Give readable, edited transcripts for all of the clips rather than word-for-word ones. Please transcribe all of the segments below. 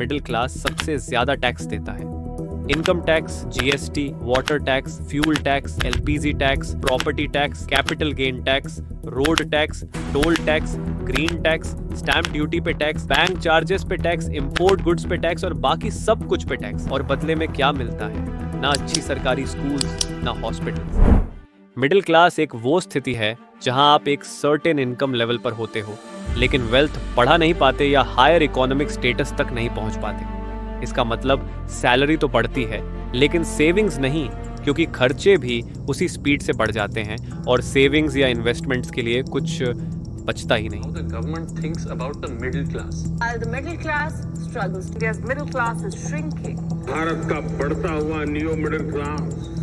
Middle class सबसे ज्यादा tax देता है। Income tax, GST, water tax, fuel tax, LPG tax, property tax, capital gain tax, road tax, toll tax, green tax, stamp duty पे tax, bank charges पे tax, import goods पे tax और बाकी सब कुछ पे टैक्स। और बदले में क्या मिलता है? ना अच्छी सरकारी स्कूल्स, ना हॉस्पिटल्स। मिडिल क्लास एक वो स्थिति है जहां आप एक सर्टेन इनकम लेवल पर होते हो, लेकिन वेल्थ बढ़ा नहीं पाते या हायर इकोनॉमिक स्टेटस तक नहीं पहुंच पाते। इसका मतलब सैलरी तो बढ़ती है लेकिन सेविंग्स नहीं, क्योंकि खर्चे भी उसी स्पीड से बढ़ जाते हैं और सेविंग्स या इन्वेस्टमेंट्स के लिए कुछ बचता ही नहीं। The government thinks about the middle class. While the middle class struggles, India's middle class is shrinking. Bharat का बढ़ता हुआ neo middle class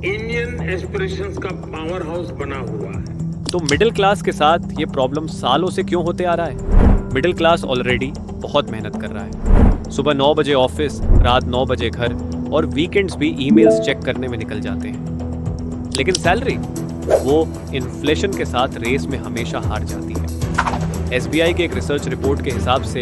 Indian aspirations का पावर हाउस बना हुआ है। तो मिडिल क्लास के साथ ये प्रॉब्लम सालों से क्यों होते आ रहा है? मिडिल क्लास ऑलरेडी बहुत मेहनत कर रहा है। सुबह 9 बजे ऑफिस, रात 9 बजे घर और वीकेंड्स भी ईमेल्स चेक करने में निकल जाते हैं। लेकिन सैलरी, वो इन्फ्लेशन के साथ रेस में हमेशा हार जाती है। एसबीआई के एक रिसर्च रिपोर्ट के हिसाब से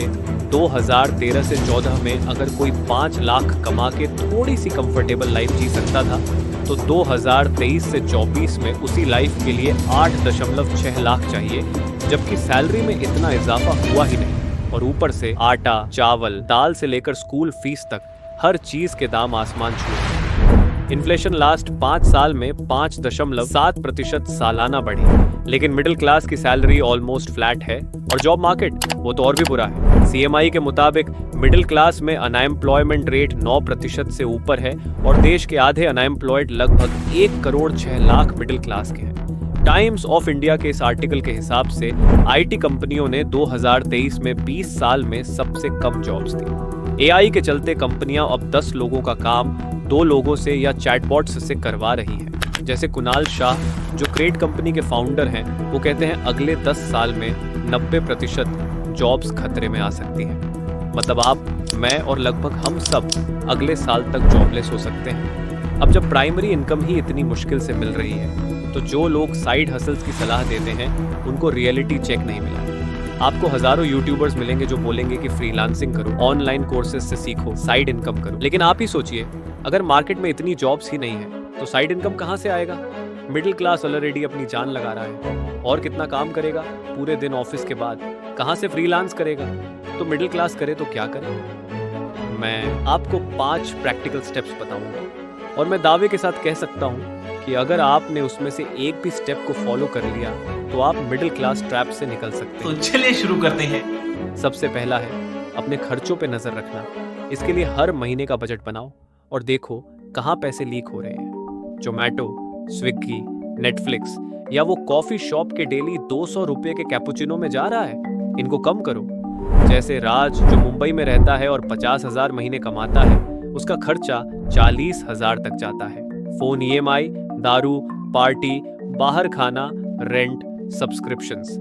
2013 से 14 में अगर कोई 5 लाख कमा के थोड़ी सी कंफर्टेबल लाइफ जी सकता था, तो 2023 से 24 में उसी लाइफ के लिए 8.6 लाख चाहिए, जबकि सैलरी में इतना इजाफा हुआ ही नहीं। और ऊपर से आटा, चावल, दाल से लेकर स्कूल फीस तक हर चीज के दाम आसमान छू। इन्फ्लेशन लास्ट 5 साल में 5.7% सालाना बढ़ी, लेकिन मिडिल क्लास की सैलरी ऑलमोस्ट फ्लैट है। और जॉब मार्केट, वो तो और भी बुरा है। सीएमआई के मुताबिक मिडिल क्लास में अनएम्प्लॉयमेंट रेट 9% से ऊपर है और देश के आधे अनएम्प्लॉयड लगभग 1 करोड़ 6 लाख मिडिल क्लास के हैं। टाइम्स ऑफ इंडिया के इस आर्टिकल के हिसाब से आईटी कंपनियों ने 2023 में 20 साल में सबसे कम जॉब्स दी। एआई के चलते कंपनियां अब 10 लोगों का काम 2 लोगों से या चैटबॉट्स से करवा रही हैं। जैसे कुणाल शाह, जो क्रेट कंपनी के फाउंडर हैं, वो कहते हैं अगले 10 साल में 90% जॉब्स खतरे में आ सकती हैं। मतलब आप, मैं और लगभग हम सब अगले साल तक जॉबलेस हो सकते हैं। अब जब प्राइमरी इनकम ही इतनी मुश्किल से मिल रही है, तो जो लोग साइड हसल्स की सलाह देते हैं उनको रियलिटी चेक नहीं मिला। आपको हजारों यूट्यूबर्स मिलेंगे जो बोलेंगे कि फ्रीलांसिंग करो, ऑनलाइन कोर्सेज से सीखो, साइड इनकम करो। लेकिन आप ही सोचिए, अगर मार्केट में इतनी जॉब्स ही नहीं है तो साइड इनकम कहाँ से आएगा? मिडिल क्लास ऑलरेडी अपनी जान लगा रहा है, और कितना काम करेगा पूरे दिन ऑफिस के बाद? कहाँ से फ्रीलांस करेगा? तो मिडिल क्लास करे तो क्या करे? मैं आपको 5 प्रैक्टिकल स्टेप्स बताऊंगा और मैं दावे के साथ कह सकता हूँ कि अगर आपने उसमें से एक भी स्टेप को फॉलो कर लिया तो आप मिडिल क्लास ट्रैप से निकल सकते हैं। तो चलिए शुरू करते हैं। सबसे पहला है अपने खर्चों पे नजर रखना। इसके लिए हर महीने का बजट बनाओ और देखो कहाँ पैसे लीक हो रहे हैं। जोमैटो, स्विगी, नेटफ्लिक्स या वो कॉफी शॉप के डेली 200 रुपए के कैपुचिनो में जा रहा है, इनको कम करो। जैसे राज जो मुंबई में रहता है और 50,000 महीने कमाता है, उसका खर्चा 40,000 तक जाता है। फोन ईएमआई, दारू, पार्टी, बाहर खाना, रेंट, सब्सक्रिप्शंस।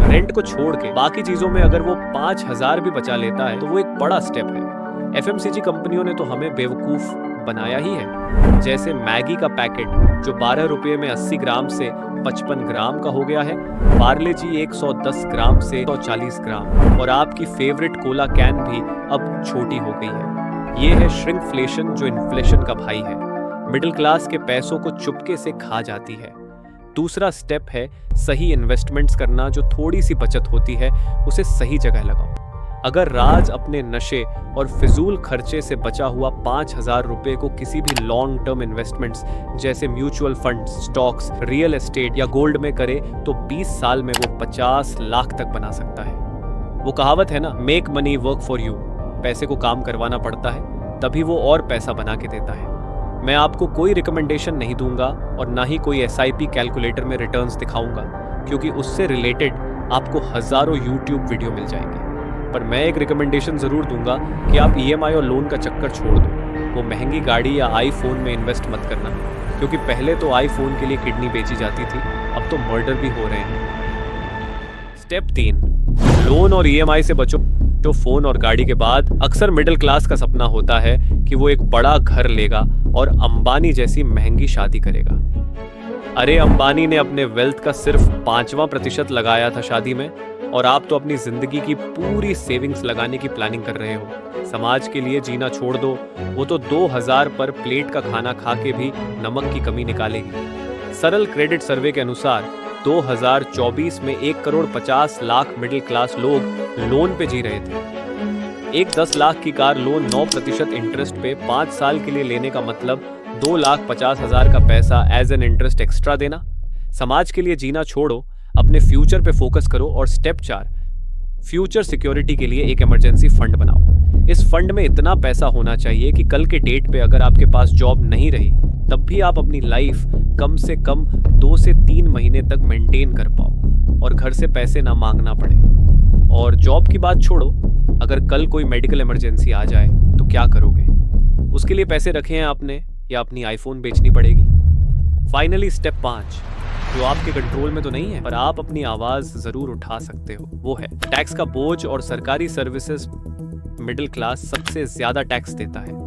रेंट को छोड़ के बाकी चीजों में अगर वो 5,000 भी बचा लेता है तो वो एक बड़ा स्टेप है। एफएमसीजी कंपनियों ने तो हमें बेवकूफ बनाया ही है। जैसे मैगी का पैकेट जो 12 रुपए में 80 ग्राम से 55 ग्राम का हो गया है, पार्ले जी 110 ग्राम से 140 ग्राम, और आपकी फेवरेट कोला कैन भी अब छोटी हो गई है। ये है श्रिंकफ्लेशन जो इन्फ्लेशन का भाई है। मिडिल क्लास के पैसों को चुपके से खा जाती है। दूसरा स्टेप है सही इन्वेस्टमेंट्स करना। जो थोड़ी सी बचत होती है उसे सही जगह लगाओ। अगर राज अपने नशे और फिजूल खर्चे से बचा हुआ 5,000 रुपए को किसी भी लॉन्ग टर्म इन्वेस्टमेंट्स जैसे mutual funds, stocks, real estate या गोल्ड में करे तो 20 साल में वो 50 लाख तक बना सकता है। वो कहावत है ना, make money work for you. पैसे को काम करवाना पड़ता है, तभी वो और पैसा बना के देता है। मैं आपको कोई रिकमेंडेशन नहीं दूंगा और ना ही कोई एसआईपी कैलकुलेटर में रिटर्न्स दिखाऊंगा, क्योंकि उससे रिलेटेड आपको हजारों यूट्यूब वीडियो मिल जाएंगे। पर मैं एक रिकमेंडेशन जरूर दूंगा कि आप ईएमआई और लोन का चक्कर छोड़ दो। वो महंगी गाड़ी या आईफोन में इन्वेस्ट मत करना, क्योंकि पहले तो आईफोन के लिए किडनी बेची जाती थी, अब तो मर्डर भी हो रहे हैं। स्टेप 3, लोन और ईएमआई से बचो। तो फोन और गाड़ी के बाद अक्सर मिडिल क्लास का सपना होता है कि वो एक बड़ा घर लेगा और अंबानी जैसी महंगी शादी करेगा। अरे अंबानी ने अपने वेल्थ का सिर्फ 5% लगाया था शादी में, और आप तो अपनी जिंदगी की पूरी सेविंग्स लगाने की प्लानिंग कर रहे हो। समाज के लिए जीना छोड़ दो, वो तो 2000 पर प्लेट का खाना खा के भी नमक की कमी निकालेगी। सरल क्रेडिट सर्वे के अनुसार 2024 में 1,50,00,000 मिडिल क्लास लोग लोन पे जी रहे थे। एक 10 लाख की कार लोन 9% इंटरेस्ट पे 5 साल के लिए लेने का मतलब 2,50,000 का पैसा एज एन इंटरेस्ट एक्स्ट्रा देना। समाज के लिए जीना छोड़ो, अपने फ्यूचर पे फोकस करो। और स्टेप 4, फ्यूचर सिक्योरिटी के लिए एक इमरजेंसी फंड बनाओ। इस फंड में इतना पैसा होना चाहिए कि कल के डेट पे अगर आपके पास जॉब नहीं रही तब भी आप अपनी लाइफ कम से कम 2 से 3 महीने तक मेंटेन कर पाओ और घर से पैसे ना मांगना पड़े। और जॉब की बात छोड़ो, अगर कल कोई मेडिकल इमरजेंसी आ जाए तो क्या करोगे? उसके लिए पैसे रखे हैं आपने या अपनी आईफोन बेचनी पड़ेगी? फाइनली स्टेप 5, जो आपके कंट्रोल में तो नहीं है पर आप अपनी आवाज जरूर उठा सकते हो, वो है टैक्स का बोझ। और सरकारी सर्विसेज मिडिल क्लास सबसे ज्यादा टैक्स देता है।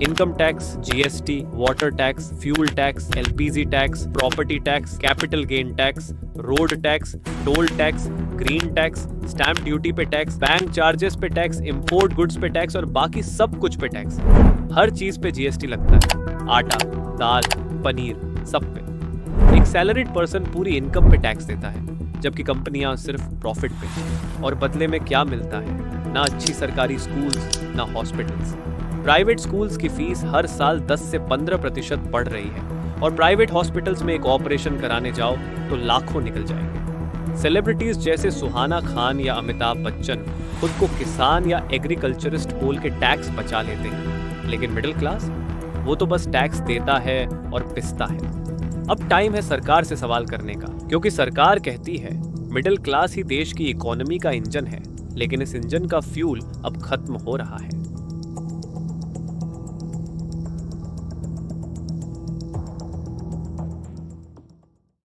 Income tax, GST, water tax, fuel tax, LPG tax, property tax, capital gain tax, road tax, toll tax, green tax, stamp duty पे टैक्स, बैंक चार्जेस पे टैक्स, इंपोर्ट गुड्स पे tax और बाकी सब कुछ पे टैक्स। हर चीज पे जीएसटी लगता है, आटा, दाल, पनीर, सब पे। एक सैलरीड पर्सन पूरी इनकम पे टैक्स देता है, जबकि कंपनियां सिर्फ प्रॉफिट पे। और बदले में क्या मिलता है? ना अच्छी सरकारी स्कूल्स, ना हॉस्पिटल्स। प्राइवेट स्कूल्स की फीस हर साल 10 से 15% बढ़ रही है और प्राइवेट हॉस्पिटल्स में एक ऑपरेशन कराने जाओ तो लाखों निकल जाएंगे। सेलिब्रिटीज जैसे सुहाना खान या अमिताभ बच्चन खुद को किसान या एग्रीकल्चरिस्ट बोल के टैक्स बचा लेते हैं, लेकिन मिडिल क्लास वो तो बस टैक्स देता है और पिसता है। अब टाइम है सरकार से सवाल करने का, क्योंकि सरकार कहती है मिडिल क्लास ही देश की इकोनॉमी का इंजन है, लेकिन इस इंजन का फ्यूल अब खत्म हो रहा है।